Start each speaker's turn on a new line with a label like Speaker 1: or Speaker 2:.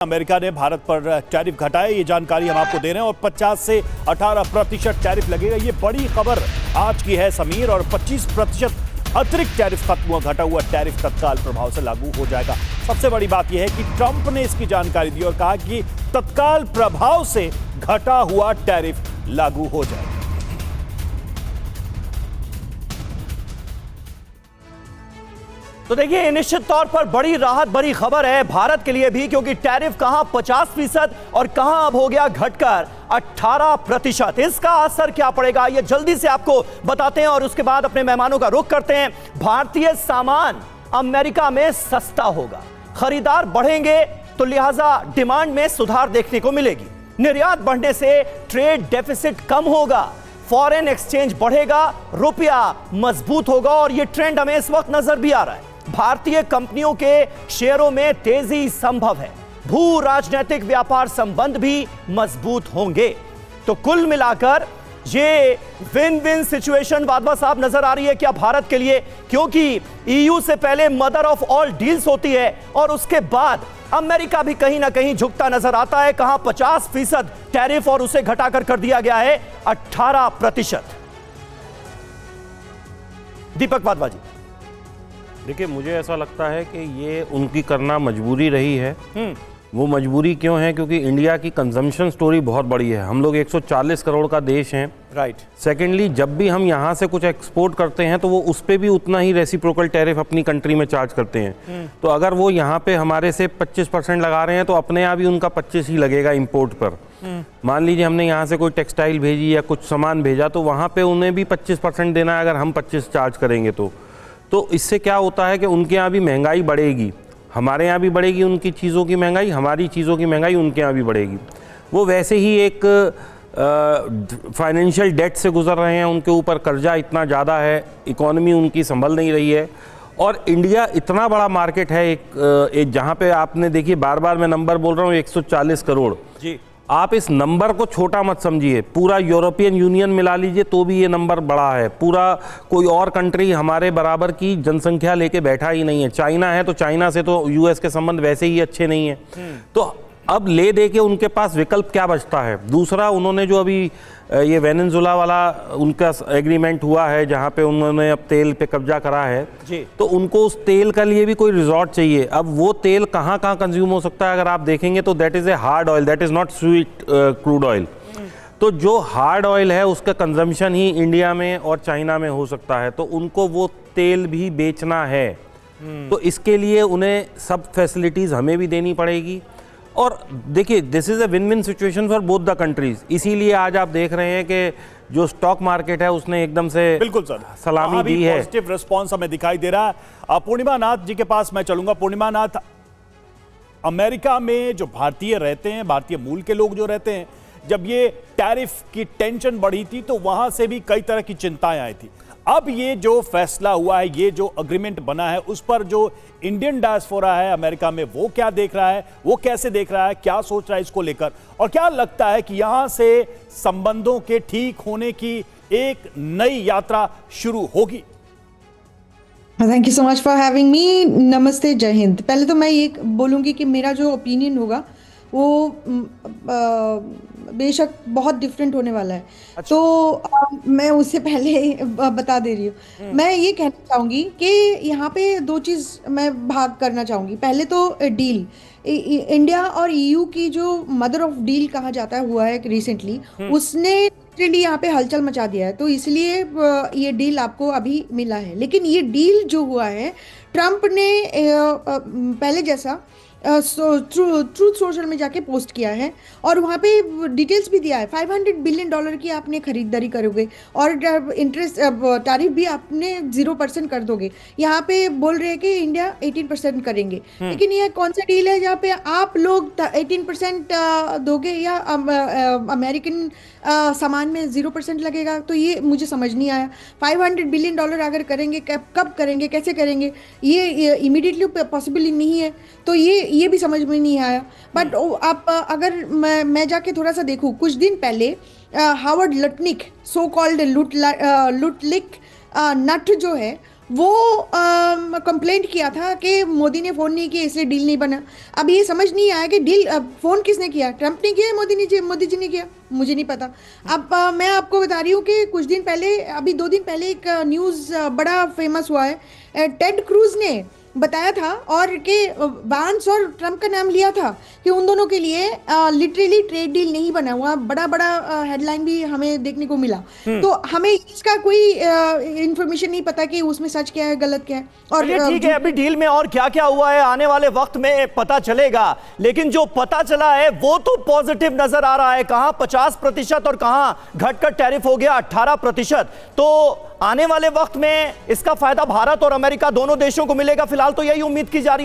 Speaker 1: America ने भारत पर tariff घटाए, ये जानकारी हम आपको दे रहे हैं और 50 से 18% टैरिफ लगेगा। ये बड़ी खबर आज की है समीर। और 25% अतिरिक्त टैरिफ खत्म हुआ, घटा हुआ टैरिफ तत्काल प्रभाव से लागू हो जाएगा। सबसे बड़ी बात यह है कि ट्रंप ने इसकी जानकारी दी और कहा कि तत्काल प्रभाव से घटा हुआ टैरिफ लागू हो जाएगा।
Speaker 2: तो देखिए, निश्चित तौर पर बड़ी राहत, बड़ी खबर है भारत के लिए भी, क्योंकि टैरिफ कहां 50% और कहां अब हो गया घटकर 18%। इसका असर क्या पड़ेगा ये जल्दी से आपको बताते हैं और उसके बाद अपने मेहमानों का रुख करते हैं। भारतीय सामान अमेरिका में सस्ता होगा, खरीदार बढ़ेंगे तो लिहाजा डिमांड में सुधार देखने को मिलेगी। निर्यात बढ़ने से ट्रेड डेफिसिट कम होगा, फॉरेन एक्सचेंज बढ़ेगा, रुपया मजबूत होगा और यह ट्रेंड हमें इस वक्त नजर भी आ रहा है। भारतीय कंपनियों के शेयरों में तेजी संभव है, भू राजनीतिक व्यापार संबंध भी मजबूत होंगे। तो कुल मिलाकर ये विन विन सिचुएशन वाधवा साहब नजर आ रही है क्या भारत के लिए, क्योंकि ईयू से पहले मदर ऑफ ऑल डील्स होती है और उसके बाद अमेरिका भी कहीं ना कहीं झुकता नजर आता है। कहां 50% टैरिफ और उसे घटाकर कर दिया गया है 18%। दीपक वाधवा जी,
Speaker 3: देखिए, मुझे ऐसा लगता है कि ये उनकी करना मजबूरी रही है। वो मजबूरी क्यों है? क्योंकि इंडिया की कंजम्पशन स्टोरी बहुत बड़ी है। हम लोग 140 करोड़ का देश हैं।
Speaker 1: राइट।
Speaker 3: सेकेंडली, जब भी हम यहाँ से कुछ एक्सपोर्ट करते हैं तो वो उस पर भी उतना ही रेसिप्रोकल टैरिफ अपनी कंट्री में चार्ज करते हैं। तो अगर वो यहाँ पे हमारे से 25% लगा रहे हैं तो अपने आप ही उनका 25 ही लगेगा इंपोर्ट पर। मान लीजिए हमने यहाँ से कोई टेक्सटाइल भेजी या कुछ सामान भेजा तो वहाँ पे उन्हें भी 25% देना है अगर हम 25 चार्ज करेंगे तो इससे क्या होता है कि उनके यहाँ भी महंगाई बढ़ेगी, हमारे यहाँ भी बढ़ेगी उनकी चीज़ों की महंगाई, हमारी चीज़ों की महंगाई उनके यहाँ भी बढ़ेगी। वो वैसे ही एक फाइनेंशियल डेट से गुजर रहे हैं, उनके ऊपर कर्जा इतना ज़्यादा है, इकोनॉमी उनकी संभल नहीं रही है। और इंडिया इतना बड़ा मार्केट है एक जहाँ पे आपने देखिए, बार बार मैं नंबर बोल रहा हूँ 140 करोड़ जी। आप इस नंबर को छोटा मत समझिए, पूरा यूरोपियन यूनियन मिला लीजिए तो भी ये नंबर बड़ा है। पूरा कोई और कंट्री हमारे बराबर की जनसंख्या लेके बैठा ही नहीं है। चाइना है तो चाइना से तो यूएस के संबंध वैसे ही अच्छे नहीं है। तो अब ले दे के उनके पास विकल्प क्या बचता है? दूसरा, उन्होंने जो अभी ये वेनेजुएला वाला उनका एग्रीमेंट हुआ है जहाँ पे उन्होंने अब तेल पे कब्जा करा है जी। तो उनको उस तेल का लिए भी कोई रिजॉर्ट चाहिए। अब वो तेल कहाँ कहाँ कंज्यूम हो सकता है अगर आप देखेंगे तो that is a hard oil, that is not sweet crude oil. तो जो हार्ड ऑयल है उसका कंजम्पशन ही इंडिया में और चाइना में हो सकता है, तो उनको वो तेल भी बेचना है। तो इसके लिए उन्हें सब फैसिलिटीज़ हमें भी देनी पड़ेगी। और देखिए, this is a win win situation for both the countries. इसीलिए आज आप देख रहे हैं कि जो स्टॉक मार्केट है उसने एकदम से
Speaker 1: बिल्कुल सर
Speaker 3: सलामी दी है।
Speaker 1: पॉजिटिव रिस्पांस हमें दिखाई दे रहा है। पूर्णिमा नाथ जी के पास मैं चलूंगा। पूर्णिमा नाथ, अमेरिका में जो भारतीय रहते हैं, भारतीय मूल के लोग जो रहते हैं, जब ये टैरिफ की टेंशन बढ़ी थी तो वहां से भी कई तरह की चिंताएं आई थी। अब ये जो फैसला हुआ है, ये जो अग्रीमेंट बना है, उस पर जो इंडियन डायस्पोरा है अमेरिका में वो क्या देख रहा है, वो कैसे देख रहा है, क्या सोच रहा है इसको लेकर, और क्या लगता है कि यहां से संबंधों के ठीक होने की एक नई यात्रा शुरू होगी?
Speaker 4: Thank you so much for having me. नमस्ते, जय हिंद। पहले तो मैं ये बोलूँगी कि मेरा जो ओपिनियन होगा वो बेशक बहुत डिफरेंट होने वाला है। अच्छा। तो मैं उससे पहले बता दे रही हूँ, मैं ये कहना चाहूँगी कि यहाँ पे दो चीज़ मैं भाग करना चाहूँगी। पहले तो डील, इंडिया और ईयू की जो मदर ऑफ डील कहा जाता है हुआ है रिसेंटली, उसने यहाँ पे हलचल मचा दिया है। तो इसलिए ये डील आपको अभी मिला है। लेकिन ये डील जो हुआ है, ट्रंप ने पहले जैसा ट्रूथ सोशल में जाके पोस्ट किया है और वहाँ पे डिटेल्स भी दिया है। $500 बिलियन की आपने खरीदारी करोगे और इंटरेस्ट टैरिफ भी आपने 0% कर दोगे। यहाँ पे बोल रहे हैं कि इंडिया 18% करेंगे। लेकिन ये कौन सा डील है जहाँ पे आप लोग 18% दोगे या अमेरिकन सामान में 0% लगेगा? तो ये मुझे समझ नहीं आया। $500 बिलियन अगर करेंगे, कब करेंगे, कैसे करेंगे, ये इमीडिएटली पॉसिबल नहीं है। तो ये भी समझ में नहीं आया। बट आप अगर मैं जाके थोड़ा सा देखूं, कुछ दिन पहले हावर्ड लटनिक, सो कॉल्ड लुटलिक नट जो है, वो कंप्लेंट किया था कि मोदी ने फ़ोन नहीं किया इसलिए डील नहीं बना। अब ये समझ नहीं आया कि डील फ़ोन किसने किया, ट्रंप ने किया या मोदी जी ने किया, मुझे नहीं पता। अब मैं आपको बता रही हूँ कि कुछ दिन पहले, अभी 2 दिन पहले एक न्यूज़ बड़ा फेमस हुआ है। टेड क्रूज ने बताया था और कि वांस और ट्रंप का नाम लिया था कि उन दोनों के लिए लिटरली ट्रेड डील नहीं बना हुआ। बड़ा बड़ा हेडलाइन भी हमें देखने को मिला। तो हमें इसका कोई इंफॉर्मेशन नहीं पता कि उसमें सच क्या है गलत क्या है। और
Speaker 2: ठीक है, अभी डील में और क्या क्या हुआ है आने वाले वक्त में पता चलेगा, लेकिन जो पता चला है वो तो पॉजिटिव नजर आ रहा है। कहां 50% और कहां घटकर टैरिफ हो गया 18%। तो आने वाले वक्त में इसका फायदा भारत और अमेरिका दोनों देशों को मिलेगा, फिलहाल तो यही उम्मीद की जा रही है।